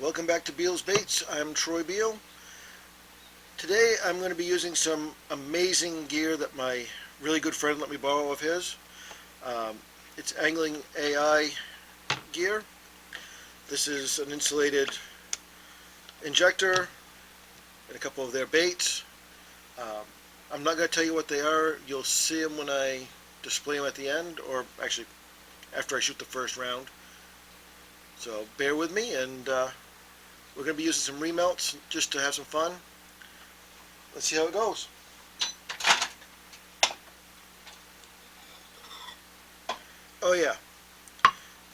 Welcome back to Beal's Baits. I'm Troy Beal. Today I'm going to be using some amazing gear that my really good friend let me borrow of his. It's Angling AI gear. This is an insulated injector and a couple of their baits. I'm not going to tell you what they are. You'll see them when I display them at the end, or actually after I shoot the first round. So bear with me, and we're going to be using some remelts just to have some fun. Let's see how it goes. Oh yeah,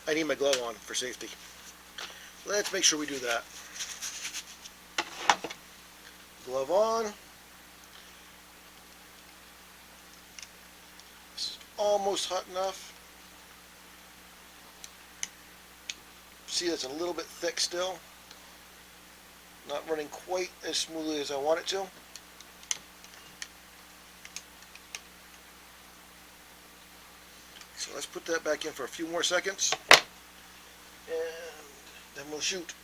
I need my glove on for safety. Let's make sure we do that. Glove on. This is almost hot enough. See, it's a little bit thick still. Not running quite as smoothly as I want it to. So let's put that back in for a few more seconds, and then we'll shoot.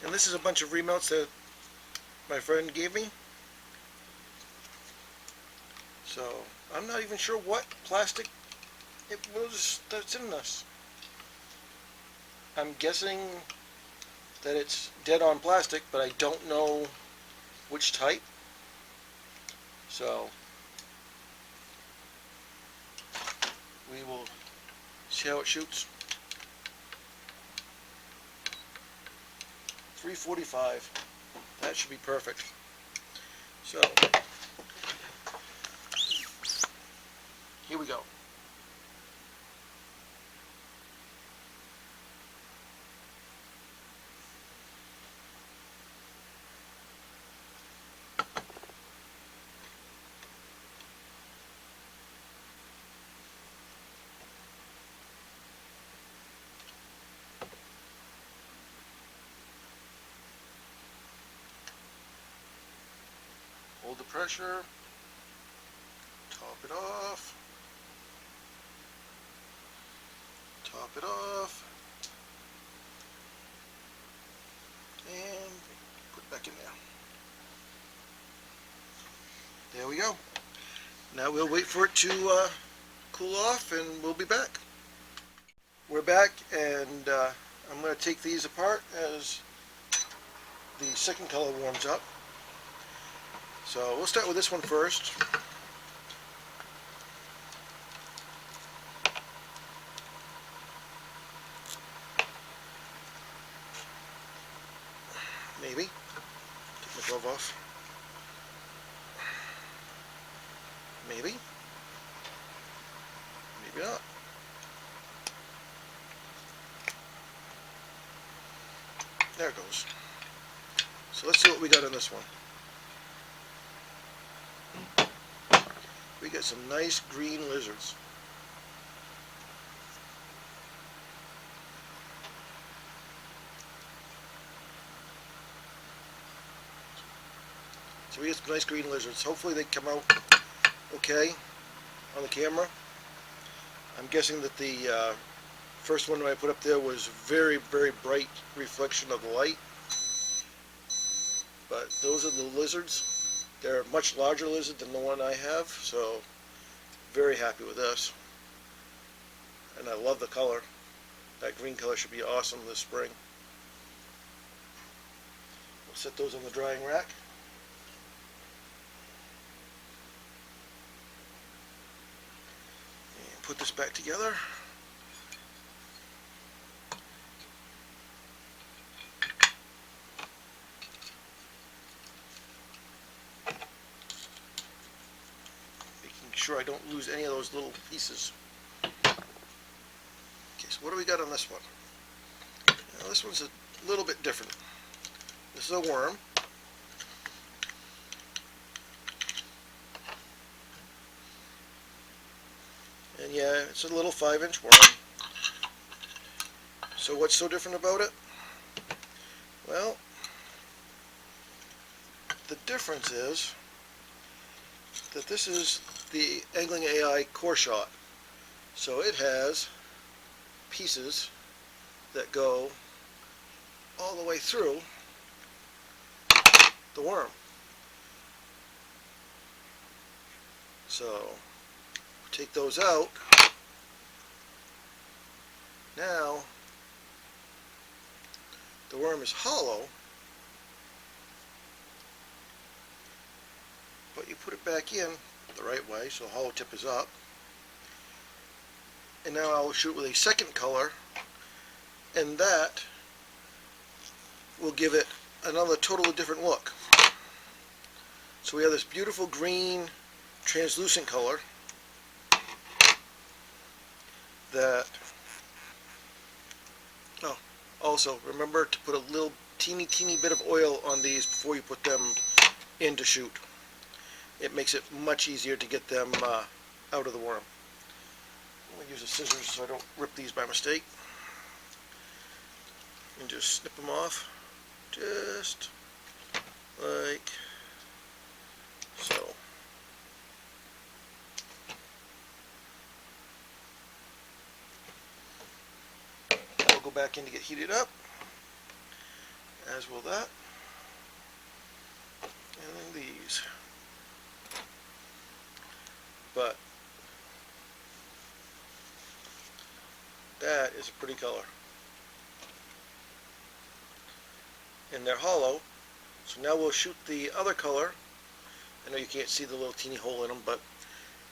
And this is a bunch of remelts that my friend gave me. So I'm not even sure what plastic it was that's in this. I'm guessing that it's dead on plastic, but I don't know which type. So we will see how it shoots. 345. That should be perfect. So here we go. Hold the pressure, top it off, and put it back in there. There we go. Now we'll wait for it to cool off, and we'll be back. We're back, and I'm going to take these apart as the second color warms up. So we'll start with this one first. Maybe. Take my glove off. Maybe. Maybe not. There it goes. So let's see what we got on this one. We got some nice green lizards. So we got some nice green lizards. Hopefully they come out okay on the camera. I'm guessing that the first one that I put up there was very, very bright reflection of the light. But those are the lizards. They're a much larger lizard than the one I have, so very happy with this. And I love the color. That green color should be awesome this spring. We'll set those on the drying rack. And put this back together. Sure I don't lose any of those little pieces. Okay, so what do we got on this one? Now, this one's a little bit different. This is a worm. And yeah, it's a little 5-inch worm. So what's so different about it? Well, the difference is that this is the Angling AI Core Shot. So it has pieces that go all the way through the worm. So take those out. Now the worm is hollow, but you put it back in the right way, so the hollow tip is up. And now I'll shoot with a second color, and that will give it another totally different look. So we have this beautiful green translucent color that, oh, also remember to put a little teeny bit of oil on these before you put them in to shoot. It makes it much easier to get them out of the worm. I'm going to use the scissors so I don't rip these by mistake. And just snip them off, just like so. I'll go back in to get heated up, as will that. And then these. But that is a pretty color. And they're hollow. So now we'll shoot the other color. I know you can't see the little teeny hole in them, but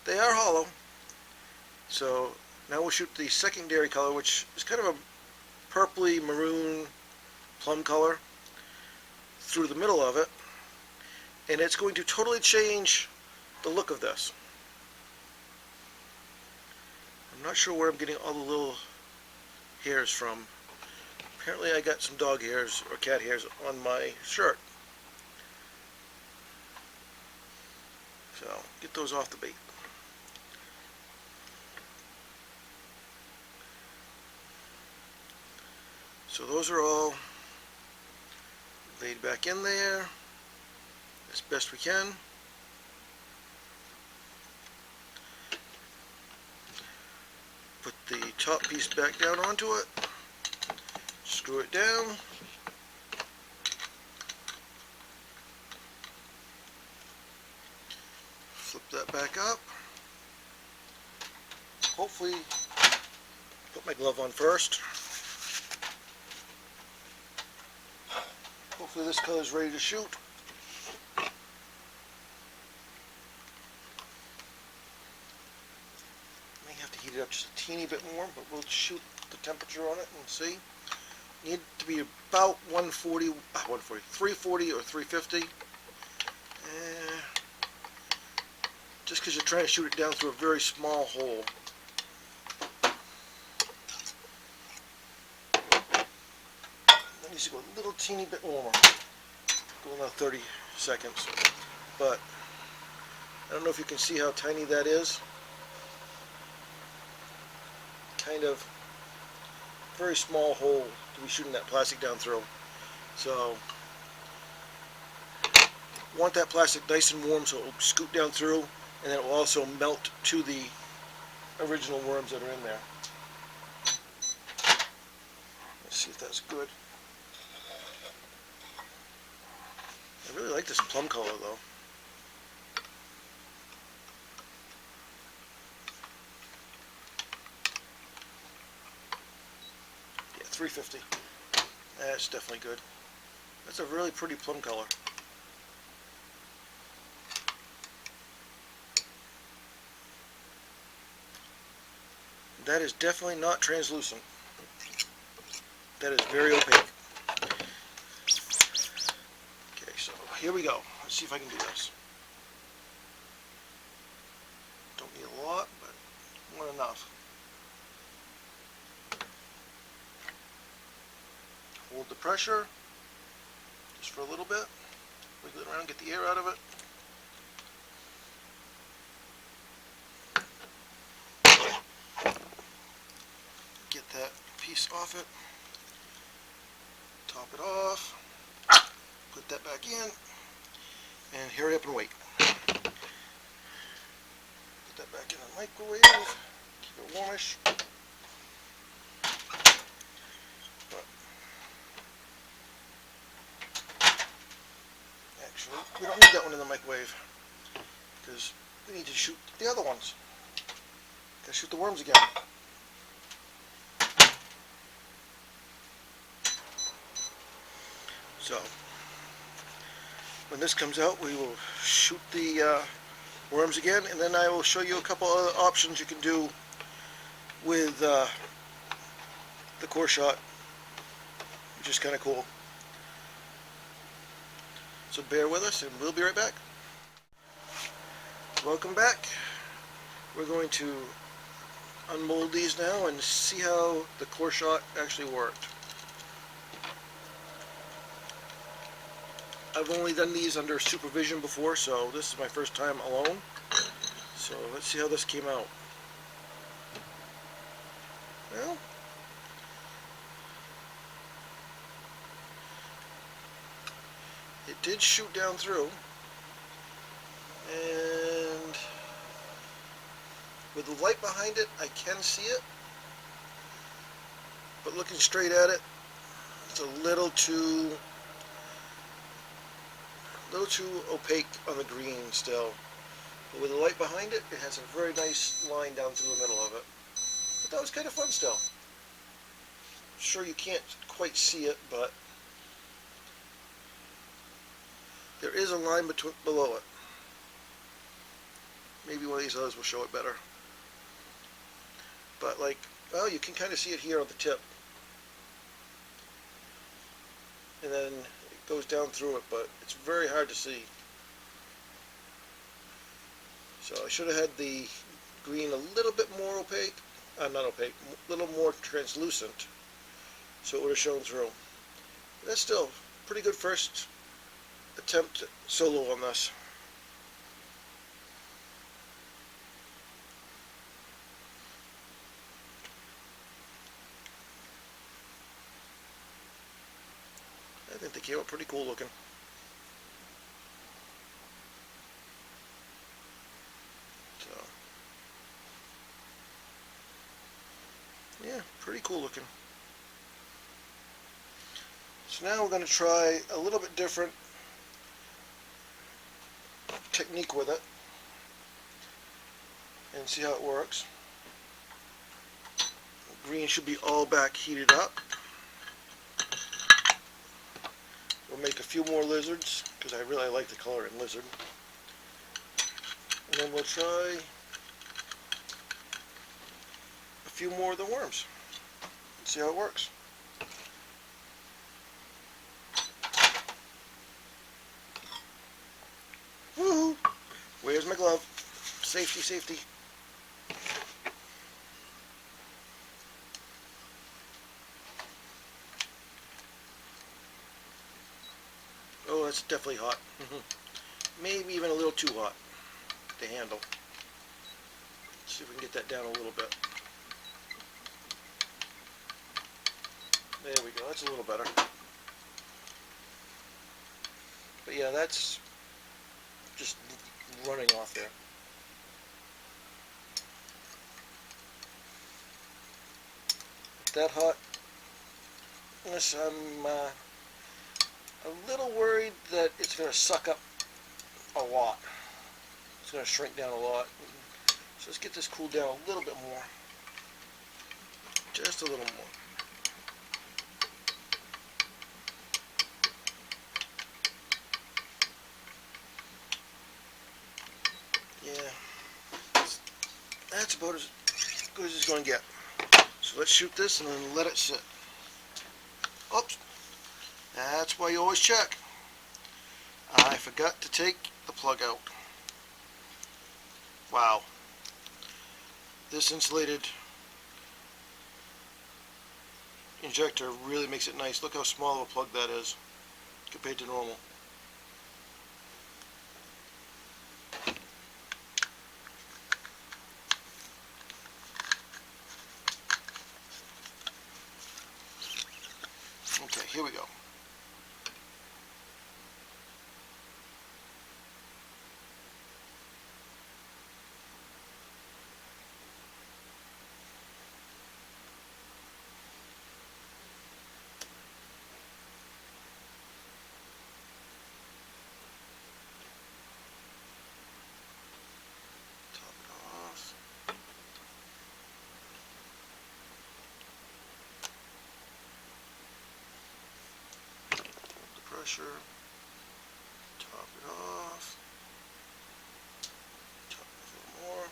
they are hollow. So now we'll shoot the secondary color, which is kind of a purpley maroon plum color, through the middle of it. And it's going to totally change the look of this. I'm not sure where I'm getting all the little hairs from. Apparently I got some dog hairs or cat hairs on my shirt. So get those off the bait. So those are all laid back in there as best we can. Put the top piece back down onto it. Screw it down. Flip that back up. Hopefully, put my glove on first. Hopefully this color is ready to shoot. May have to heat it up just a teeny bit more, but we'll shoot the temperature on it and see. Need to be about 340 or 350. Just because you're trying to shoot it down through a very small hole. That needs to go a little teeny bit warmer. Go another 30 seconds. But I don't know if you can see how tiny that is. Kind of very small hole to be shooting that plastic down through. So want that plastic nice and warm so it will scoot down through, and then it will also melt to the original worms that are in there. Let's see if that's good. I really like this plum color though. Yeah, 350. That's definitely good. That's a really pretty plum color. That is definitely not translucent. That is very opaque. Okay, so here we go. Let's see if I can do this. Don't need a lot, but more than enough. Hold the pressure just for a little bit. Wiggle it around, get the air out of it. Get that piece off it. Top it off. Put that back in. And hurry up and wait. Put that back in the microwave. Keep it warmish. Actually, we don't need that one in the microwave because we need to shoot the other ones. Gotta shoot the worms again. So, when this comes out, we will shoot the worms again, and then I will show you a couple other options you can do with the core shot, which is kind of cool. So bear with us, and we'll be right back. Welcome back. We're going to unmold these now and see how the core shot actually worked. I've only done these under supervision before, so this is my first time alone. So let's see how this came out. Well, it did shoot down through, and with the light behind it, I can see it, but looking straight at it, it's a little too opaque on the green still. But with the light behind it, it has a very nice line down through the middle of it. But that was kind of fun still. Sure, you can't quite see it, but there is a line below it. Maybe one of these others will show it better. But well, you can kind of see it here on the tip. And then it goes down through it, but it's very hard to see. So I should have had the green a little bit more opaque, not opaque, a little more translucent, so it would have shown through. But that's still a pretty good first attempt solo on this. I think they came out pretty cool looking. So, yeah, pretty cool looking. So now we're going to try a little bit different technique with it and see how it works. The green should be all back heated up. We'll make a few more lizards because I really like the color in lizard. And then we'll try a few more of the worms and see how it works. Woohoo! Where's my glove? Safety, safety. Oh, that's definitely hot. Maybe even a little too hot to handle. Let's see if we can get that down a little bit. There we go, that's a little better. But yeah, that's just running off there. That hot. Unless I'm a little worried that it's going to suck up a lot. It's going to shrink down a lot. So let's get this cooled down a little bit more. Just a little more. Yeah, that's about as good as it's going to get. So let's shoot this and then let it sit. Oops. That's why you always check. I forgot to take the plug out. Wow. This insulated injector really makes it nice. Look how small of a plug that is compared to normal. Okay, here we go. Top it off. The pressure. Top it off. Top it off a little more.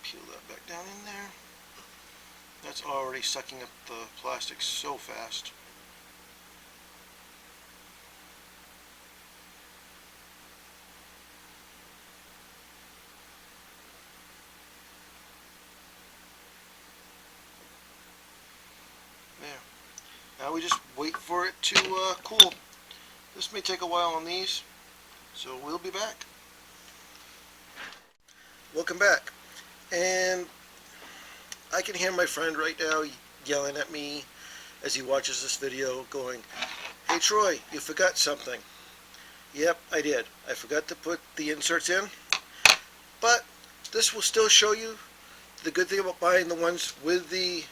Peel that back down in there. That's already sucking up the plastic so fast. There. Now we just wait for it to cool. This may take a while on these, so we'll be back. Welcome back. And I can hear my friend right now yelling at me as he watches this video going, "Hey Troy, you forgot something." Yep, I did. I forgot to put the inserts in, but this will still show you the good thing about buying the ones with the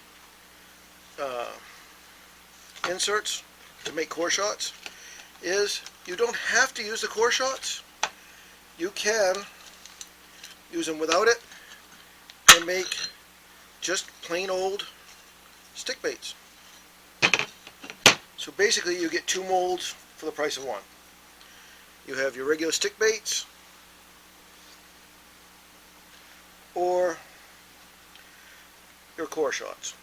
inserts to make core shots is you don't have to use the core shots. You can use them without it and make just plain old stick baits. So basically you get two molds for the price of one. You have your regular stick baits or your core shots.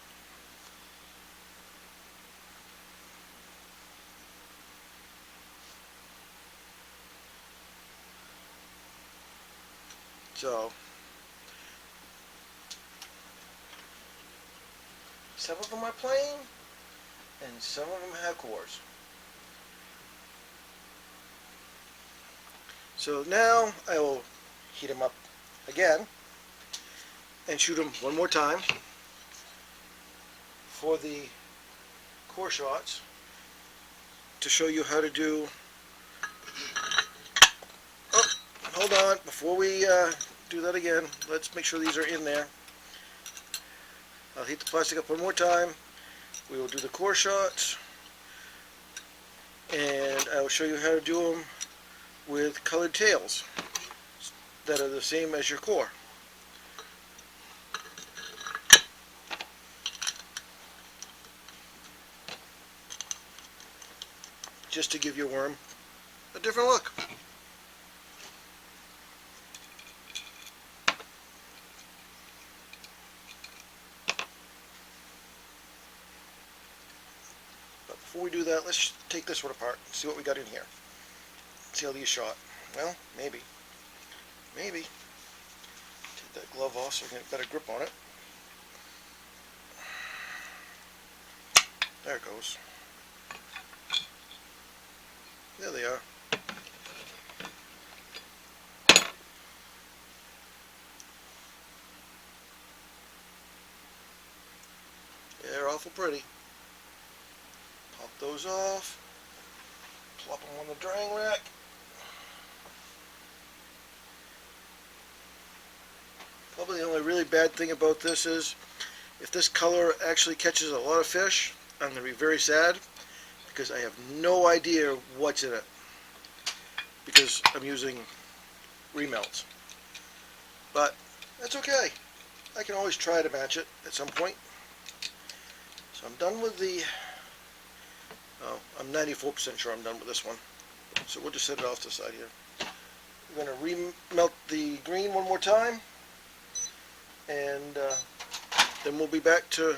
So some of them are plain and some of them have cores. So now I will heat them up again and shoot them one more time for the core shots to show you how to do. Oh, hold on, before we do that again, let's make sure these are in there. I'll heat the plastic up one more time. We will do the core shots and I will show you how to do them with colored tails that are the same as your core. Just to give your worm a different look. But before we do that, let's take this one apart and see what we got in here. See how these shot. Well, maybe. Maybe. Take that glove off so I can get a better grip on it. There it goes. There they are. They're awful pretty. Pop those off. Plop them on the drying rack. Probably the only really bad thing about this is if this color actually catches a lot of fish, I'm going to be very sad because I have no idea what's in it because I'm using remelts. But that's okay. I can always try to match it at some point. So I'm done with the, I'm 94% sure I'm done with this one. So we'll just set it off to the side here. We're going to remelt the green one more time. And then we'll be back to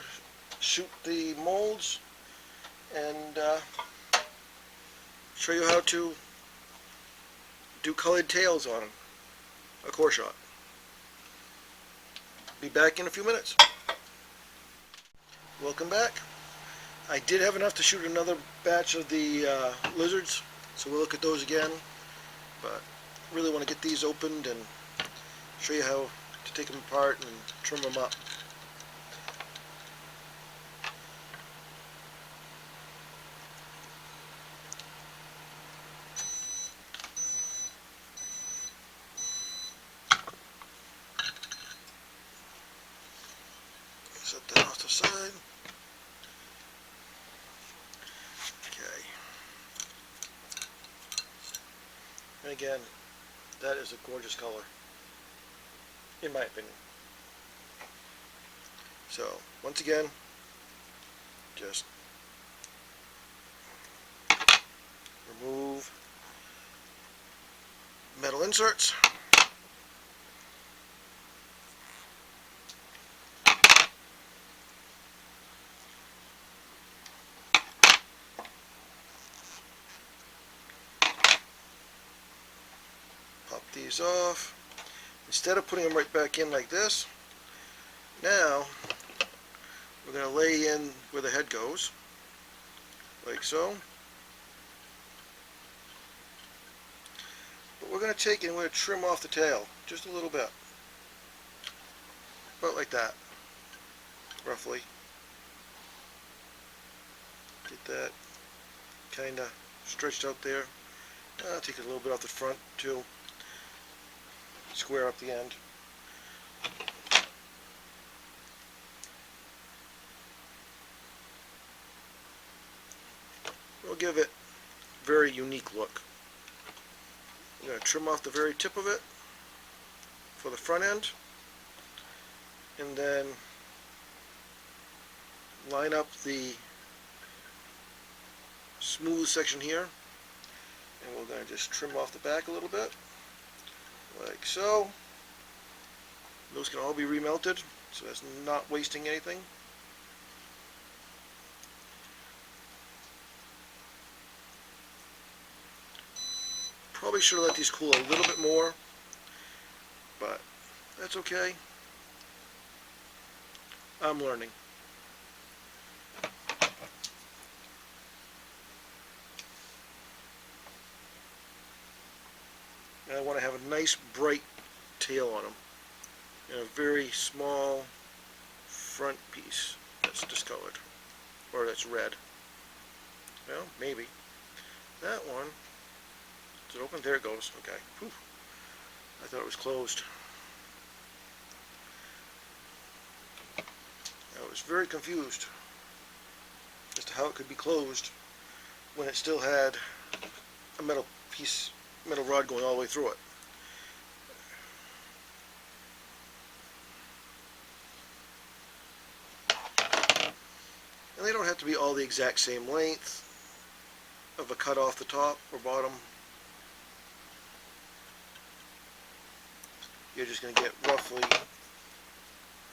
shoot the molds and show you how to do colored tails on a core shot. Be back in a few minutes. Welcome back. I did have enough to shoot another batch of the lizards, so we'll look at those again, but really want to get these opened and show you how to take them apart and trim them up. Set that off to the side. Okay. And again, that is a gorgeous color, in my opinion. So, once again, just remove metal inserts. Pop these off. Instead of putting them right back in like this, now we're going to lay in where the head goes, like so. But we're going to take and we're going to trim off the tail just a little bit, about like that, roughly. Get that kind of stretched out there. I'll take a little bit off the front too. Square up the end. We'll give it a very unique look. I'm going to trim off the very tip of it for the front end, and then line up the smooth section here, and we're going to just trim off the back a little bit, like so. Those can all be remelted, so that's not wasting anything. Probably should have let these cool a little bit more, but that's okay. I'm learning. And I want to have a nice bright tail on them, and a very small front piece that's discolored, or that's red. Well, maybe. That one, is it open? There it goes. Okay. Whew. I thought it was closed. I was very confused as to how it could be closed when it still had a metal rod going all the way through it. And they don't have to be all the exact same length of a cut off the top or bottom. You're just going to get roughly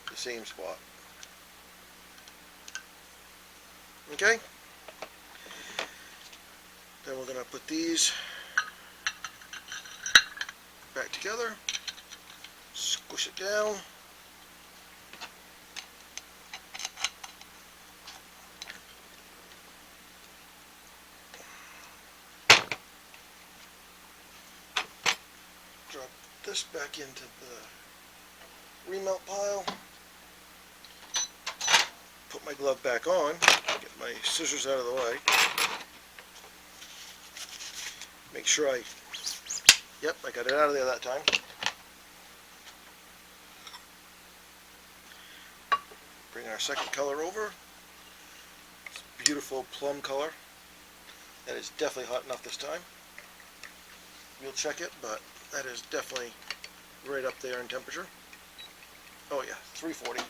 the same spot. Okay? Then we're going to put these back together, squish it down. Drop this back into the remelt pile. Put my glove back on, get my scissors out of the way. Make sure I got it out of there that time. Bring our second color over. It's a beautiful plum color. That is definitely hot enough this time. We'll check it, but that is definitely right up there in temperature. Oh yeah, 340.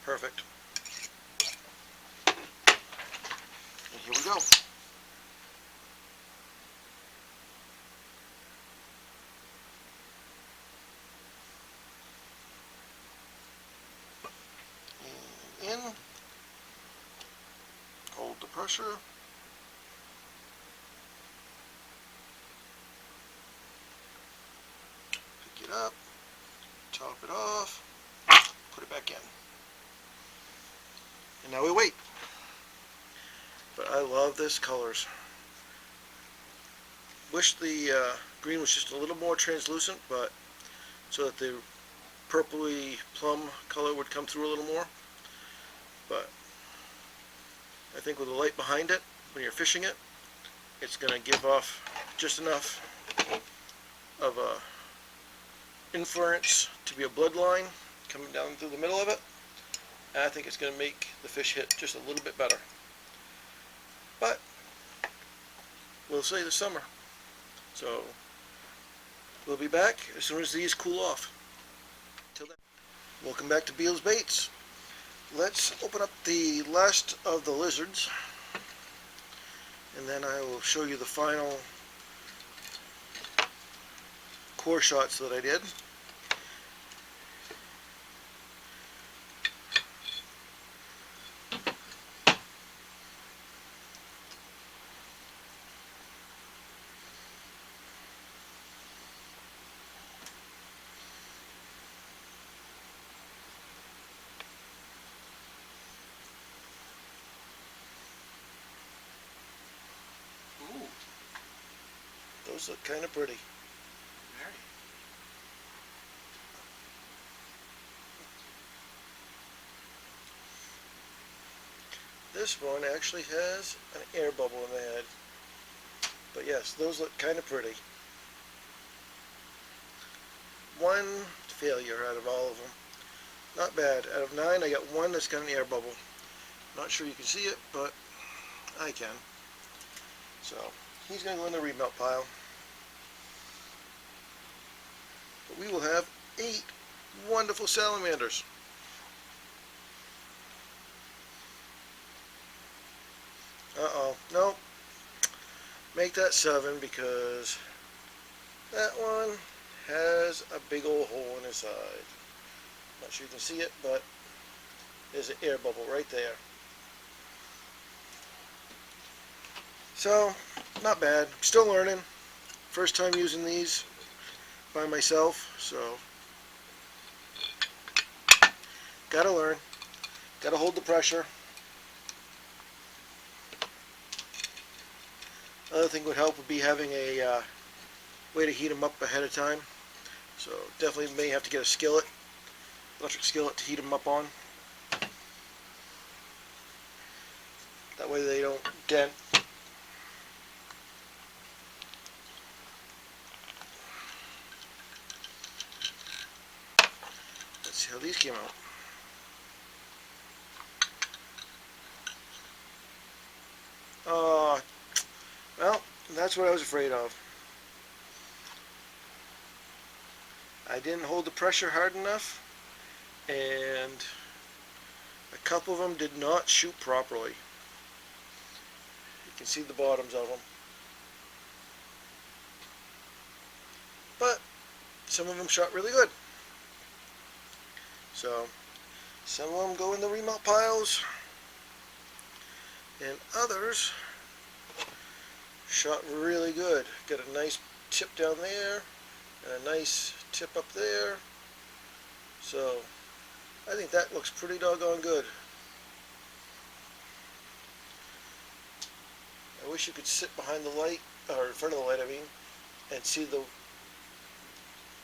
Perfect. And here we go. In, hold the pressure, this colors. Wish the green was just a little more translucent, but so that the purpley plum color would come through a little more. But I think with the light behind it, when you're fishing it, it's going to give off just enough of a inference to be a bloodline coming down through the middle of it. And I think it's going to make the fish hit just a little bit better. But we'll see this summer. So we'll be back as soon as these cool off. Till then, welcome back to Beal's Baits. Let's open up the last of the lizards, and then I will show you the final core shots that I did. Ooh, Those look kind of pretty. very. This one actually has an air bubble in the head. But yes, those look kind of pretty. One failure out of all of them. Not bad. Out of 9, I got one that's got an air bubble. Not sure you can see it, but I can. So, he's going to go in the remelt pile. But we will have 8 wonderful salamanders. Uh-oh. Nope. Make that 7 because that one has a big old hole in his side. Not sure you can see it, but there's an air bubble right there. So, not bad. Still learning. First time using these by myself, so gotta learn. Gotta hold the pressure. Another thing would help would be having a way to heat them up ahead of time. So definitely may have to get a skillet, electric skillet to heat them up on. That way they don't dent. Let's see how these came out. Well, that's what I was afraid of. I didn't hold the pressure hard enough, and a couple of them did not shoot properly. You can see the bottoms of them. But some of them shot really good. So some of them go in the remelt piles, and others shot really good. Got a nice tip down there and a nice tip up there. So I think that looks pretty doggone good. I wish you could sit behind the light, or in front of the light I mean, and see the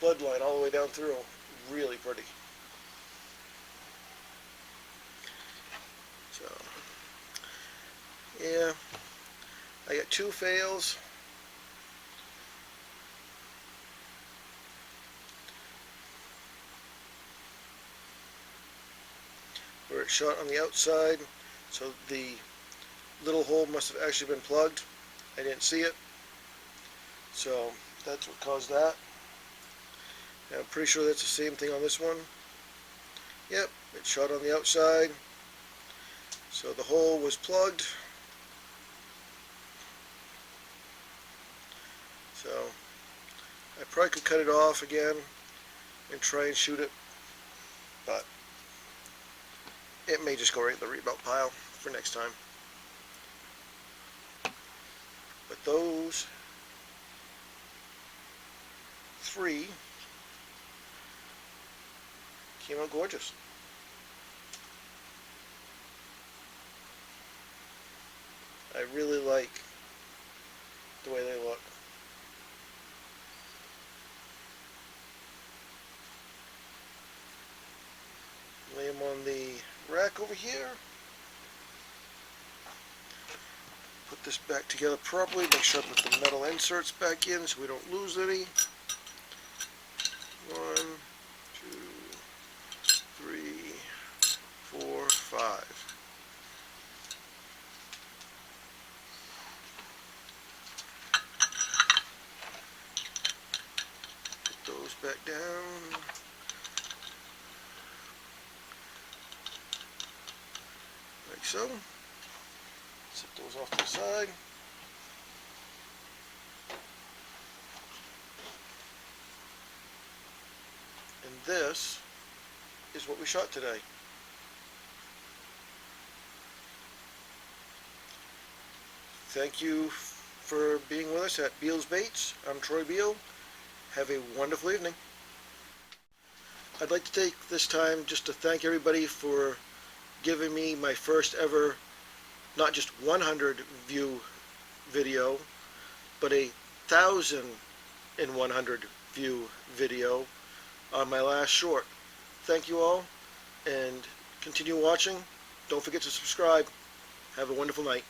bloodline all the way down through. Really pretty. So yeah, I got 2 fails. Where it shot on the outside, so the little hole must have actually been plugged. I didn't see it, so that's what caused that. And I'm pretty sure that's the same thing on this one. Yep, it shot on the outside, so the hole was plugged. So I probably could cut it off again and try and shoot it, but it may just go right in the remelt pile for next time. But those 3 came out gorgeous. I really like the way they look. Lay them on the rack over here. Put this back together properly. Make sure I put the metal inserts back in so we don't lose any. 1, 2, 3, 4, 5. Put those back down. Like so. Set those off to the side. And this is what we shot today. Thank you for being with us at Beal's Baits. I'm Troy Beal. Have a wonderful evening. I'd like to take this time just to thank everybody for giving me my first ever, not just 100 view video, but 1,100 view video on my last short. Thank you all, and continue watching. Don't forget to subscribe. Have a wonderful night.